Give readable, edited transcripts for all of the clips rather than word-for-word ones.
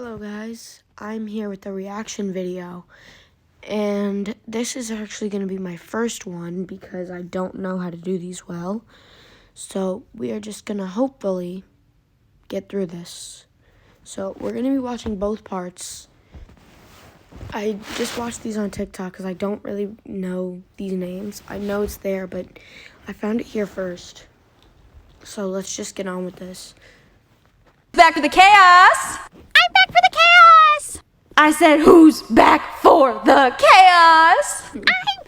Hello guys, I'm here with a reaction video, and this is actually going to be my first one because I don't know how to do these well. So we are just going to hopefully get through this. So we're going to be watching both parts. I just watched these on TikTok because I don't really know these names. I know it's there, but I found it here first. So let's just get on with this. Back for the chaos! I'm back for the chaos! I said, who's back for the chaos? I'm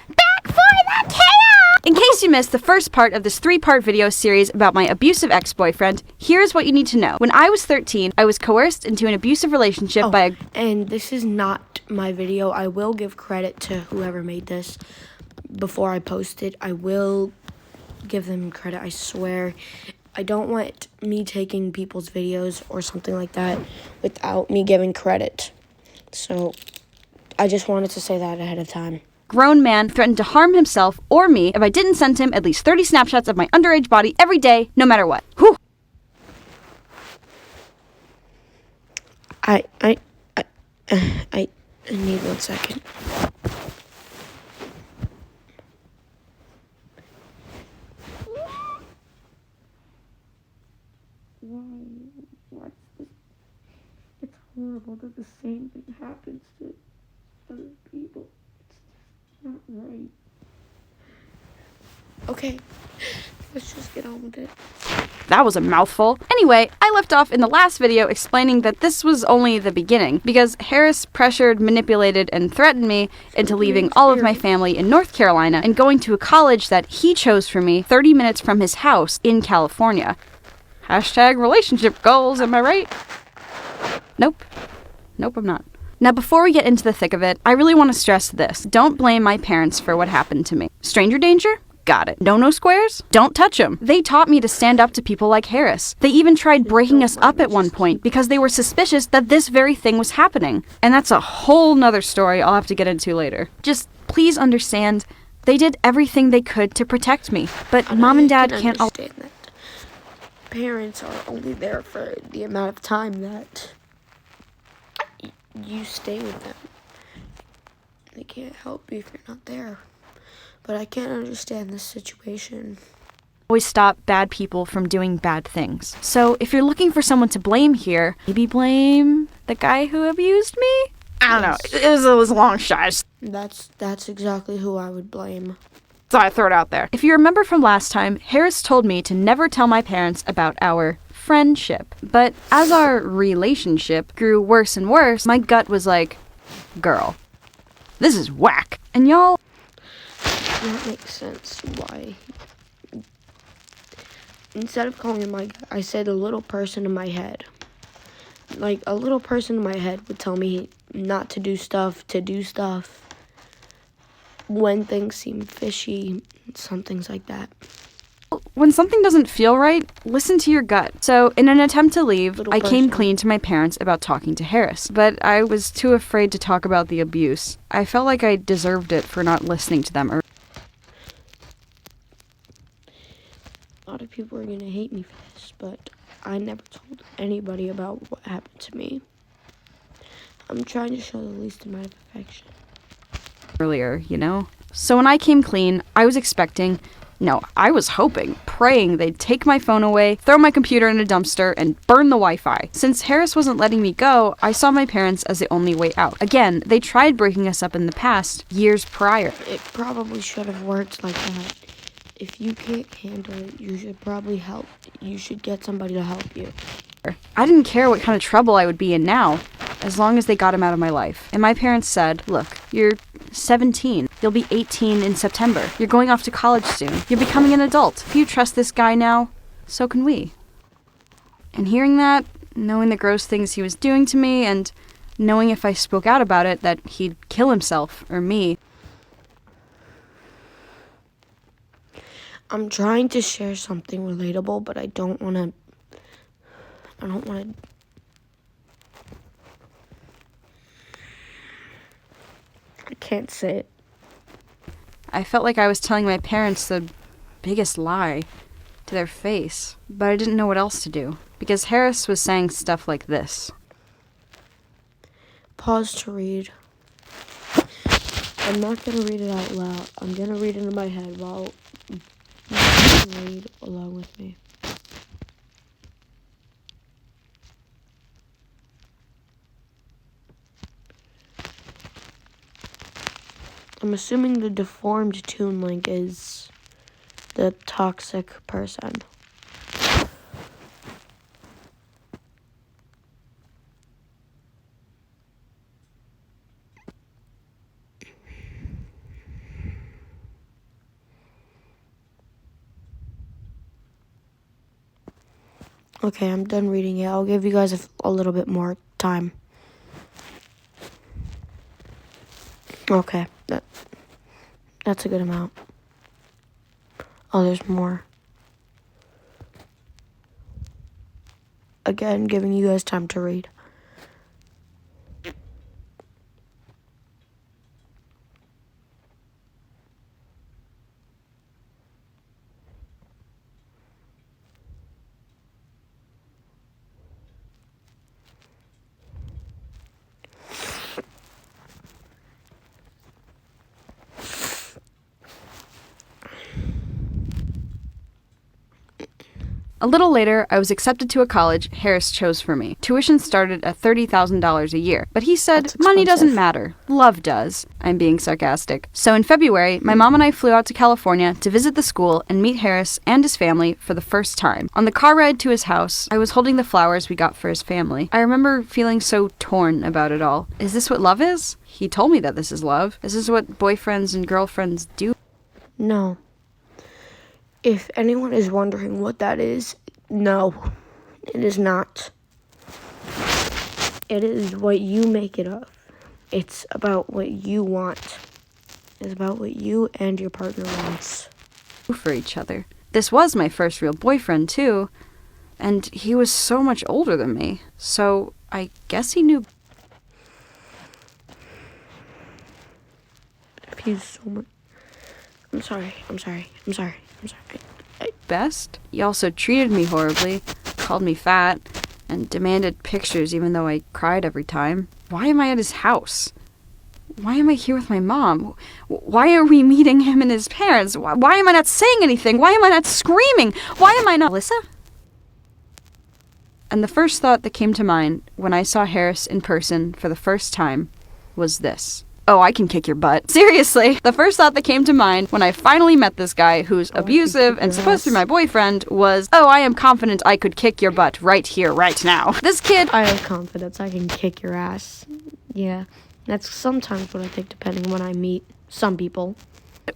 back for the chaos! In case you missed the first part of this 3-part video series about my abusive ex-boyfriend, here's what you need to know. When I was 13, I was coerced into an abusive relationship by a... And this is not my video. I will give credit to whoever made this before I post it. I will give them credit, I swear. I don't want me taking people's videos or something like that without me giving credit. So I just wanted to say that ahead of time. grown man threatened to harm himself or me if I didn't send him at least 30 snapshots of my underage body every day, no matter what. Whew. I need 1 second. Why? It's horrible that the same thing happens to other people. It's just not right. Okay, let's just get on with it. That was a mouthful. Anyway, I left off in the last video explaining that this was only the beginning, because Harris pressured, manipulated, and threatened me into leaving all of my family in North Carolina and going to a college that he chose for me 30 minutes from his house in California. Hashtag relationship goals, am I right? Nope. Nope, I'm not. Now, before we get into the thick of it, I really want to stress this. Don't blame my parents for what happened to me. Stranger danger? Got it. No squares? Don't touch them. They taught me to stand up to people like Harris. They even tried breaking us up at one point because they were suspicious that this very thing was happening. And that's a whole nother story I'll have to get into later. Just please understand, they did everything they could to protect me. But Mom and Dad can't understand that parents are only there for the amount of time that you stay with them. They can't help you if you're not there. But I can't understand this situation. always stop bad people from doing bad things. So if you're looking for someone to blame here, maybe blame the guy who abused me? I don't know. It was a long shot. That's exactly who I would blame. So I throw it out there. If you remember from last time, Harris told me to never tell my parents about our friendship. But as our relationship grew worse and worse, my gut was like, girl, this is whack. And y'all... That makes sense why. Instead of calling him my gut, I said a little person in my head. Like, a little person in my head would tell me not to do stuff, to do stuff. When things seem fishy, some things like that. When something doesn't feel right, listen to your gut. So, in an attempt to leave, I came clean to my parents about talking to Harris. But I was too afraid to talk about the abuse. I felt like I deserved it for not listening to them. A lot of people are gonna hate me for this, but I never told anybody about what happened to me. I'm trying to show the least amount of affection. Earlier, you know? So when I came clean, I was expecting, no, I was hoping, praying they'd take my phone away, throw my computer in a dumpster, and burn the Wi-Fi. Since Harris wasn't letting me go, I saw my parents as the only way out. Again, they tried breaking us up in the past, years prior. It probably should have worked like that. If you can't handle it, you should probably help. You should get somebody to help you. I didn't care what kind of trouble I would be in now, as long as they got him out of my life. And my parents said, look, you're 17. You'll be 18 in September. You're going off to college soon. You're becoming an adult. If you trust this guy now, so can we. And hearing that, knowing the gross things he was doing to me, and knowing if I spoke out about it that he'd kill himself or me. I'm trying to share something relatable, but I don't want to. I can't say it. I felt like I was telling my parents the biggest lie to their face, but I didn't know what else to do, because Harris was saying stuff like this. pause to read. I'm not going to read it out loud. I'm going to read it in my head while you can read along with me. I'm assuming the deformed Toon Link is the toxic person. Okay, I'm done reading it. I'll give you guys a little bit more time. Okay, that's a good amount. Oh, there's more. Again, giving you guys time to read. A little later, I was accepted to a college Harris chose for me. Tuition started at $30,000 a year, but he said, That's money doesn't expensive. matter. Love does. I'm being sarcastic. So in February, my mom and I flew out to California to visit the school and meet Harris and his family for the first time. On the car ride to his house, I was holding the flowers we got for his family. I remember feeling so torn about it all. Is this what love is? He told me that this is love. This is what boyfriends and girlfriends do. No. If anyone is wondering what that is, no, it is not. It is what you make it of. It's about what you want. It's about what you and your partner wants. For each other. This was my first real boyfriend, too. And he was so much older than me. So I guess he knew He's so much. I'm sorry. best. He also treated me horribly, called me fat, and demanded pictures even though I cried every time. Why am I at his house? Why am I here with my mom? Why are we meeting him and his parents? Why am I not saying anything? Why am I not screaming? Why am I not... Alyssa? And the first thought that came to mind when I saw Harris in person for the first time was this. Oh, I can kick your butt. Seriously. The first thought that came to mind when I finally met this guy who's abusive and supposed to be my boyfriend was, oh, I am confident I could kick your butt right here, right now. This kid... I have confidence I can kick your ass. Yeah, that's sometimes what I think depending when I meet some people.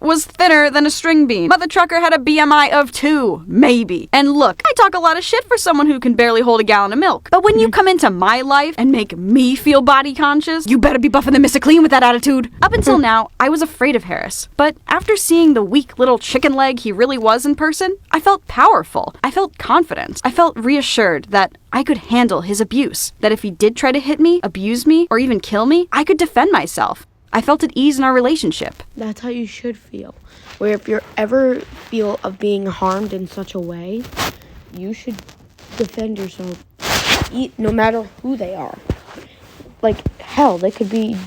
was thinner than a string bean, but the trucker had a BMI of 2, maybe. And look, I talk a lot of shit for someone who can barely hold a gallon of milk. But when you come into my life and make me feel body conscious, you better be buffing the Mr. Clean with that attitude. Up until now, I was afraid of Harris. But after seeing the weak little chicken leg he really was in person, I felt powerful. I felt confident. I felt reassured that I could handle his abuse. That if he did try to hit me, abuse me, or even kill me, I could defend myself. I felt at ease in our relationship. That's how you should feel. Where if you ever feel of being harmed in such a way, you should defend yourself, no matter who they are. Like, hell, they could be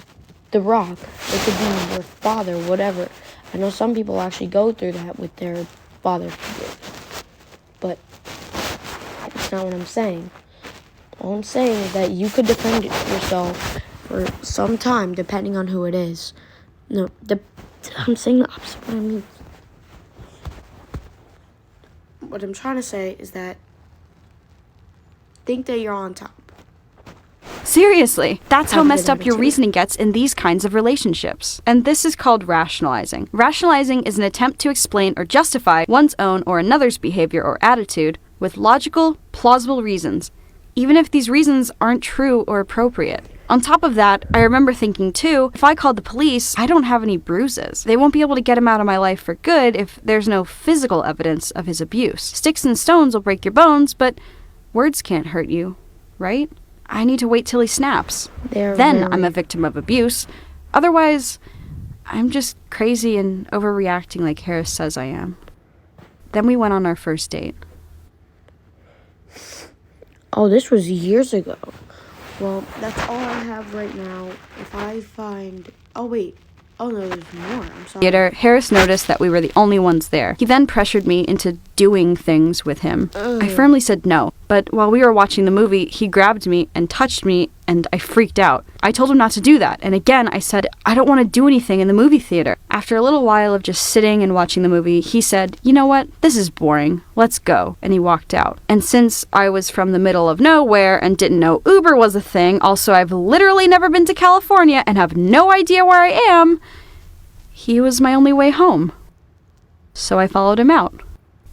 The Rock. They could be your father, whatever. I know some people actually go through that with their father figure. But that's not what I'm saying. All I'm saying is that you could defend yourself for some time, depending on who it is. No, I'm saying the opposite of what I mean. What I'm trying to say is that think that you're on top. Seriously, that's how I've messed been up there your too. reasoning gets in these kinds of relationships. And this is called rationalizing. Rationalizing is an attempt to explain or justify one's own or another's behavior or attitude with logical, plausible reasons, even if these reasons aren't true or appropriate. On top of that, I remember thinking too, if I called the police, I don't have any bruises. They won't be able to get him out of my life for good if there's no physical evidence of his abuse. Sticks and stones will break your bones, but words can't hurt you, right? I need to wait till he snaps. Then I'm a victim of abuse. Otherwise, I'm just crazy and overreacting like Harris says I am. Then we went on our first date. Oh, this was years ago. Well, that's all I have right now. If I find... Oh, wait. Oh, no, there's more. I'm sorry. Theater, Harris noticed that we were the only ones there. He then pressured me into doing things with him. I firmly said no, but while we were watching the movie, he grabbed me and touched me, and I freaked out. I told him not to do that, and again, I said, I don't want to do anything in the movie theater. After a little while of just sitting and watching the movie, he said, you know what, this is boring, let's go, and he walked out. And since I was from the middle of nowhere and didn't know Uber was a thing, also I've literally never been to California and have no idea where I am, he was my only way home. So I followed him out.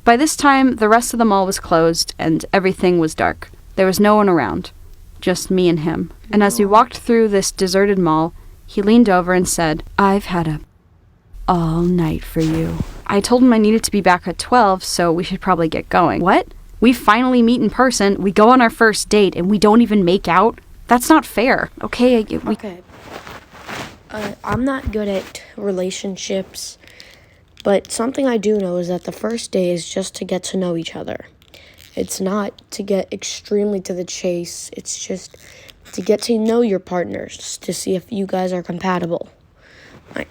By this time, the rest of the mall was closed and everything was dark. There was no one around, just me and him. And as we walked through this deserted mall, he leaned over and said, I've had a all night for you. I told him I needed to be back at 12, so we should probably get going. What? We finally meet in person, we go on our first date, and we don't even make out? That's not fair. Okay, Okay. I'm not good at relationships, but something I do know is that the first day is just to get to know each other. It's not to get extremely to the chase. It's just to get to know your partners, to see if you guys are compatible. I'm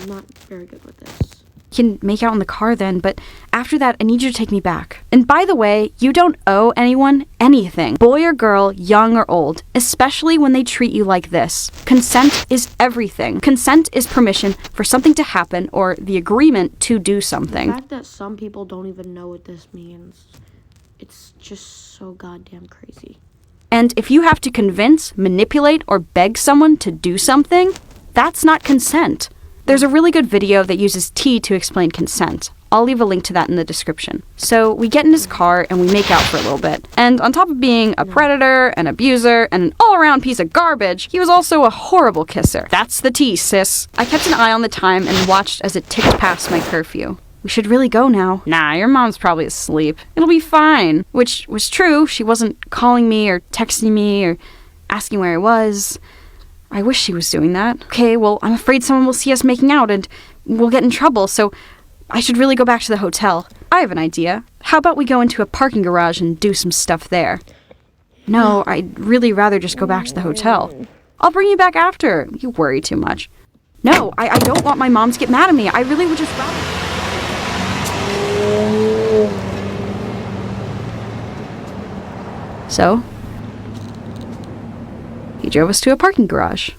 not very good with this. Can make out in the car then, but after that, I need you to take me back. And by the way, you don't owe anyone anything, boy or girl, young or old, especially when they treat you like this. Consent is everything. Consent is permission for something to happen or the agreement to do something. The fact that some people don't even know what this means, it's just so goddamn crazy. And if you have to convince, manipulate, or beg someone to do something, that's not consent. There's a really good video that uses T to explain consent. I'll leave a link to that in the description. So we get in his car and we make out for a little bit. And on top of being a predator, an abuser, and an all-around piece of garbage, he was also a horrible kisser. That's the T, sis. I kept an eye on the time and watched as it ticked past my curfew. We should really go now. Nah, your mom's probably asleep. It'll be fine. Which was true. She wasn't calling me or texting me or asking where I was. I wish she was doing that. Okay, well, I'm afraid someone will see us making out and we'll get in trouble, so I should really go back to the hotel. I have an idea. How about we go into a parking garage and do some stuff there? No, I'd really rather just go back to the hotel. I'll bring you back after. You worry too much. No, I don't want my mom to get mad at me. I really would just rather... So, he drove us to a parking garage.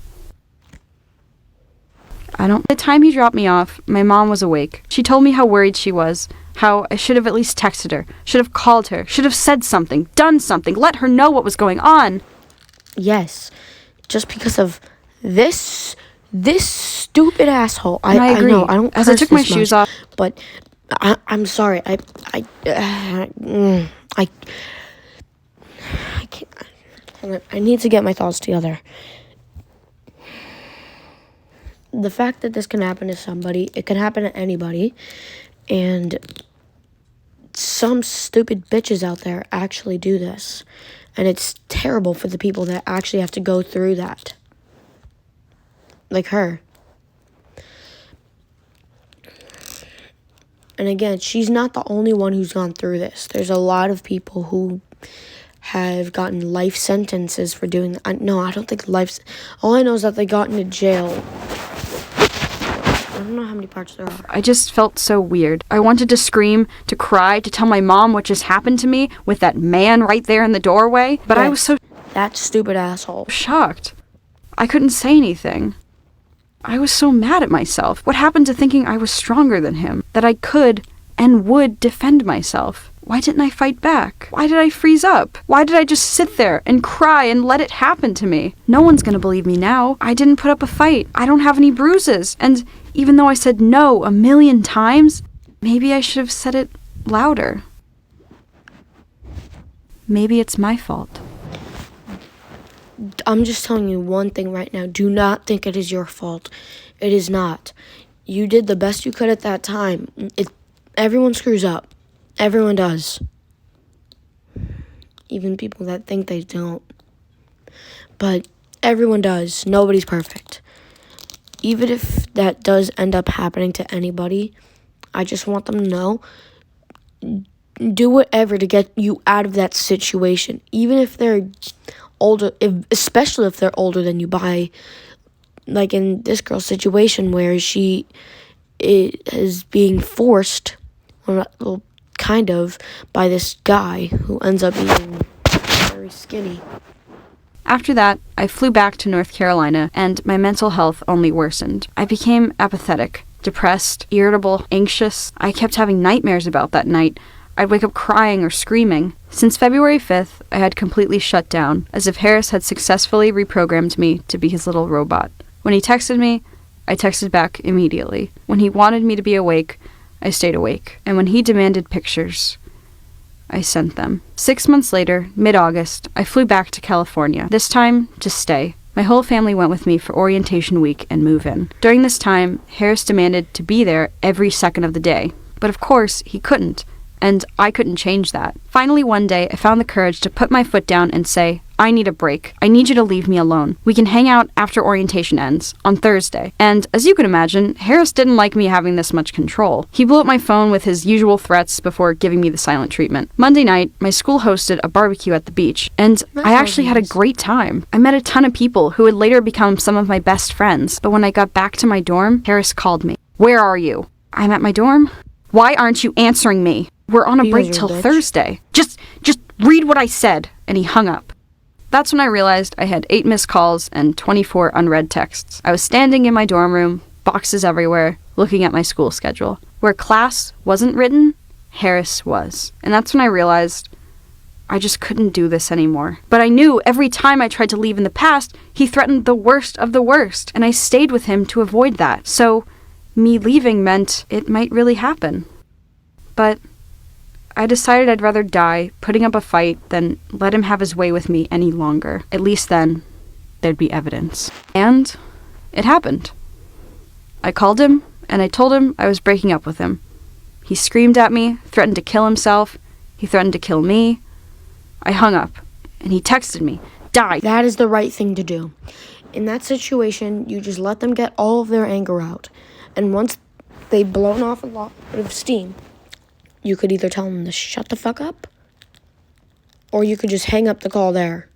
The time he dropped me off, my mom was awake. She told me how worried she was, how I should have at least texted her, should have called her, should have said something, done something, let her know what was going on. Yes, just because of this stupid asshole. I agree. I know, I don't As I curse took my this shoes much, off, but I'm sorry. I can't. I need to get my thoughts together. The fact that this can happen to somebody, it can happen to anybody, and some stupid bitches out there actually do this, and it's terrible for the people that actually have to go through that, like her. And again, she's not the only one who's gone through this. There's a lot of people who have gotten life sentences for doing that. No, I don't think life... All I know is that they got into jail. I don't know how many parts there are. I just felt so weird. I wanted to scream, to cry, to tell my mom what just happened to me with that man right there in the doorway, but I was so... That stupid asshole. Shocked. I couldn't say anything. I was so mad at myself. What happened to thinking I was stronger than him? That I could and would defend myself? Why didn't I fight back? Why did I freeze up? Why did I just sit there and cry and let it happen to me? No one's gonna believe me now. I didn't put up a fight. I don't have any bruises. And even though I said no 1,000,000 times, maybe I should have said it louder. Maybe it's my fault. I'm just telling you one thing right now. Do not think it is your fault. It is not. You did the best you could at that time. Everyone screws up. Everyone does. Even people that think they don't. But everyone does. Nobody's perfect. Even if that does end up happening to anybody, I just want them to know, do whatever to get you out of that situation, even if they're older, especially if they're older than you by, like in this girl's situation where she is being forced, well, kind of, by this guy who ends up being very skinny. After that, I flew back to North Carolina, and my mental health only worsened. I became apathetic, depressed, irritable, anxious. I kept having nightmares about that night. I'd wake up crying or screaming. Since February 5th, I had completely shut down, as if Harris had successfully reprogrammed me to be his little robot. When he texted me, I texted back immediately. When he wanted me to be awake, I stayed awake. And when he demanded pictures, I sent them. 6 months later, mid-August, I flew back to California, this time to stay. My whole family went with me for orientation week and move-in. During this time, Harris demanded to be there every second of the day. But of course, he couldn't, and I couldn't change that. Finally, one day, I found the courage to put my foot down and say, I need a break. I need you to leave me alone. We can hang out after orientation ends, on Thursday. And as you can imagine, Harris didn't like me having this much control. He blew up my phone with his usual threats before giving me the silent treatment. Monday night, my school hosted a barbecue at the beach, and I actually had a great time. I met a ton of people who would later become some of my best friends, but when I got back to my dorm, Harris called me. Where are you? I'm at my dorm. Why aren't you answering me? We're on a break till Thursday. Just read what I said. And he hung up. That's when I realized I had 8 missed calls and 24 unread texts. I was standing in my dorm room, boxes everywhere, looking at my school schedule. Where class wasn't written, Harris was. And that's when I realized I just couldn't do this anymore. But I knew every time I tried to leave in the past, he threatened the worst of the worst. And I stayed with him to avoid that. So me leaving meant it might really happen. But I decided I'd rather die putting up a fight than let him have his way with me any longer. At least then, there'd be evidence. And it happened. I called him, and I told him I was breaking up with him. He screamed at me, threatened to kill himself. He threatened to kill me. I hung up, and he texted me, die. That is the right thing to do. In that situation, you just let them get all of their anger out. And once they've blown off a lot of steam, you could either tell them to shut the fuck up, or you could just hang up the call there.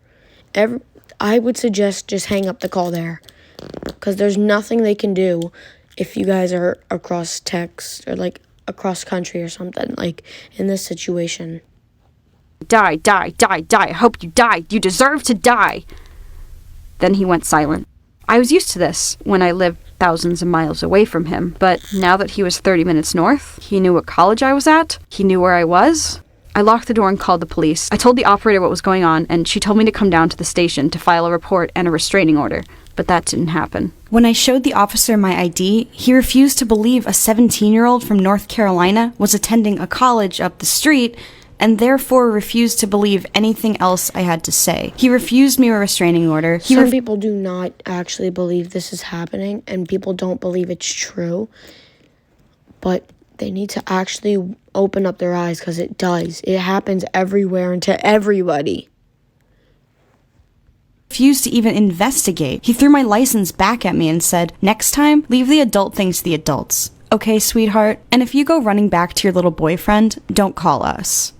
I would suggest just hang up the call there, because there's nothing they can do if you guys are across text or like across country or something, like in this situation. Die, die, die, die. I hope you die. You deserve to die. Then he went silent. I was used to this when I lived thousands of miles away from him, but now that he was 30 minutes north, he knew what college I was at, he knew where I was. I locked the door and called the police. I told the operator what was going on, and she told me to come down to the station to file a report and a restraining order, but that didn't happen. When I showed the officer my ID, he refused to believe a 17-year-old from North Carolina was attending a college up the street, and therefore refused to believe anything else I had to say. He refused me a restraining order. Some people do not actually believe this is happening, and people don't believe it's true, but they need to actually open up their eyes, because it does. It happens everywhere and to everybody. Refused to even investigate. He threw my license back at me and said, next time, leave the adult things to the adults. Okay, sweetheart, and if you go running back to your little boyfriend, don't call us.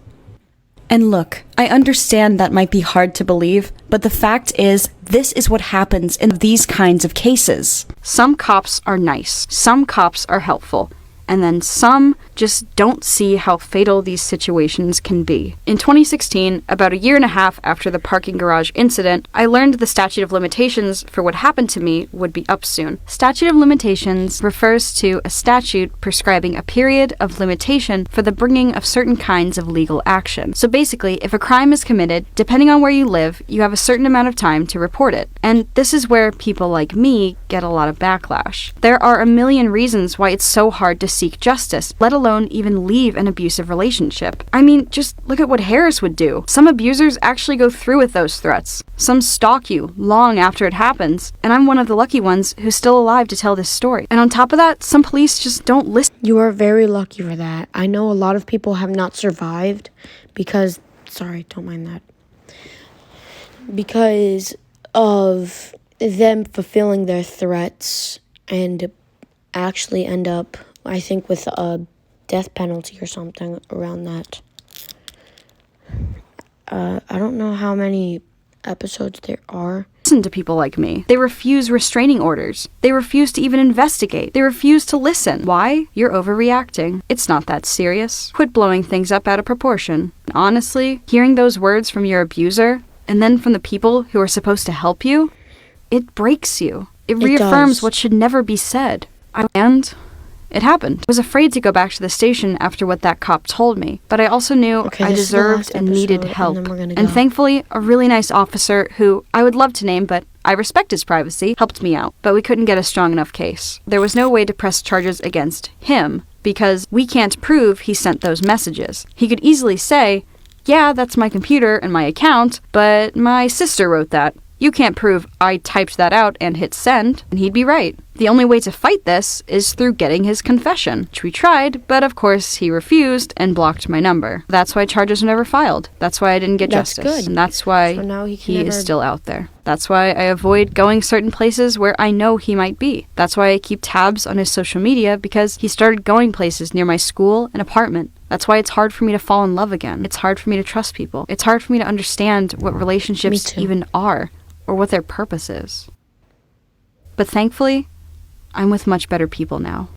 And look, I understand that might be hard to believe, but the fact is, this is what happens in these kinds of cases. Some cops are nice, some cops are helpful, and then some just don't see how fatal these situations can be. In 2016, about a year and a half after the parking garage incident, I learned the statute of limitations for what happened to me would be up soon. Statute of limitations refers to a statute prescribing a period of limitation for the bringing of certain kinds of legal action. So basically, if a crime is committed, depending on where you live, you have a certain amount of time to report it. And this is where people like me get a lot of backlash. There are a million reasons why it's so hard to seek justice, let alone even leave an abusive relationship. I mean, just look at what Harris would do. Some abusers actually go through with those threats. Some stalk you long after it happens, and I'm one of the lucky ones who's still alive to tell this story. And on top of that, some police just don't listen. You are very lucky for that. I know a lot of people have not survived because, sorry, don't mind that, because of them fulfilling their threats and actually end up, I think, with a death penalty or something around that. I don't know how many episodes there are. Listen to people like me. They refuse restraining orders. They refuse to even investigate. They refuse to listen. Why? You're overreacting. It's not that serious. Quit blowing things up out of proportion. And honestly, hearing those words from your abuser, and then from the people who are supposed to help you, it breaks you. It reaffirms does. what should never be said. And it happened. I was afraid to go back to the station after what that cop told me, but I also knew Okay, I this is the deserved last and needed episode, help. and then we're gonna And go. thankfully, a really nice officer who I would love to name, but I respect his privacy, helped me out. But we couldn't get a strong enough case. There was no way to press charges against him because we can't prove he sent those messages. He could easily say, yeah, that's my computer and my account, but my sister wrote that. You can't prove I typed that out and hit send, and he'd be right. The only way to fight this is through getting his confession, which we tried, but of course he refused and blocked my number. That's why charges were never filed. That's why I didn't get That's justice. good. And that's why So now he can he never- is still out there. That's why I avoid going certain places where I know he might be. That's why I keep tabs on his social media, because he started going places near my school and apartment. That's why it's hard for me to fall in love again. It's hard for me to trust people. It's hard for me to understand what relationships too. even are, or what their purpose is. But thankfully, I'm with much better people now.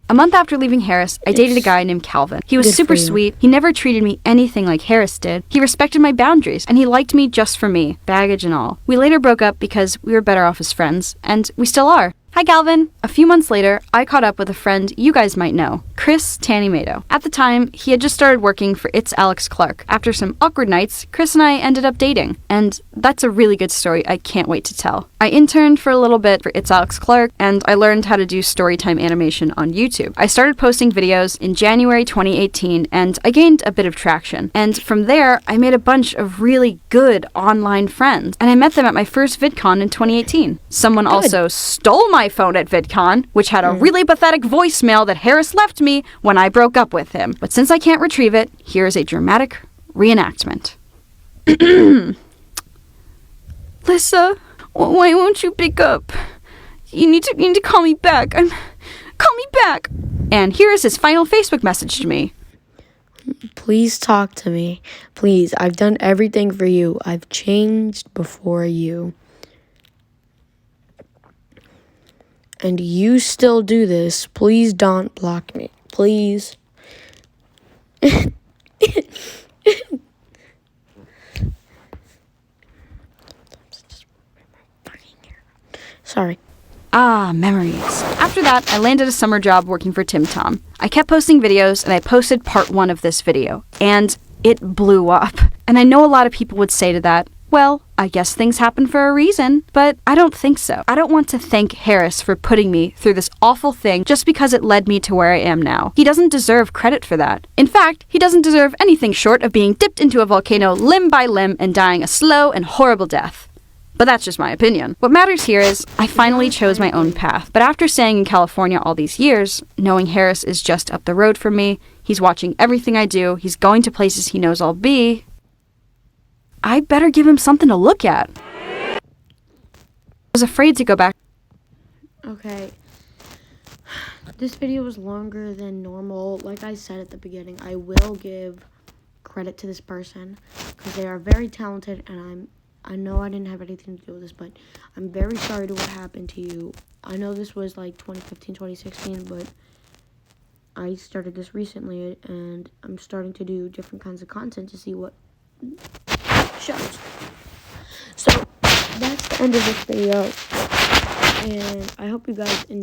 A month after leaving Harris, I dated a guy named Calvin. He was Good super for you. sweet. He never treated me anything like Harris did. He respected my boundaries, and he liked me just for me, baggage and all. We later broke up because we were better off as friends, and we still are. Hi, Calvin. A few months later, I caught up with a friend you guys might know, Chris Tanimato. At the time, he had just started working for It's Alex Clark. After some awkward nights, Chris and I ended up dating. And that's a really good story I can't wait to tell. I interned for a little bit for It's Alex Clark, and I learned how to do storytime animation on YouTube. I started posting videos in January 2018, and I gained a bit of traction. And from there, I made a bunch of really good online friends, and I met them at my first VidCon in 2018. Someone also stole my phone at VidCon, which had a really pathetic voicemail that Harris left me when I broke up with him. But since I can't retrieve it, here is a dramatic reenactment. Lissa, why won't you pick up? You need to call me back. Call me back. And here is his final Facebook message to me. Please talk to me. Please, I've done everything for you. I've changed before you. And you still do this. Please don't block me. Please. Sorry. Ah, memories. After that, I landed a summer job working for Tim Tom. I kept posting videos, and I posted part 1 of this video. And it blew up. And I know a lot of people would say to that, well, I guess things happen for a reason, but I don't think so. I don't want to thank Harris for putting me through this awful thing just because it led me to where I am now. He doesn't deserve credit for that. In fact, he doesn't deserve anything short of being dipped into a volcano limb by limb and dying a slow and horrible death. But that's just my opinion. What matters here is I finally chose my own path. But after staying in California all these years, knowing Harris is just up the road from me, he's watching everything I do, he's going to places he knows I'll be, I better give him something to look at. I was afraid to go back. Okay. This video was longer than normal. Like I said at the beginning, I will give credit to this person because they are very talented, and I know I didn't have anything to do with this, but I'm very sorry to what happened to you. I know this was like 2015, 2016, but I started this recently, and I'm starting to do different kinds of content to see what shows. So that's the end of this video, and I hope you guys enjoy.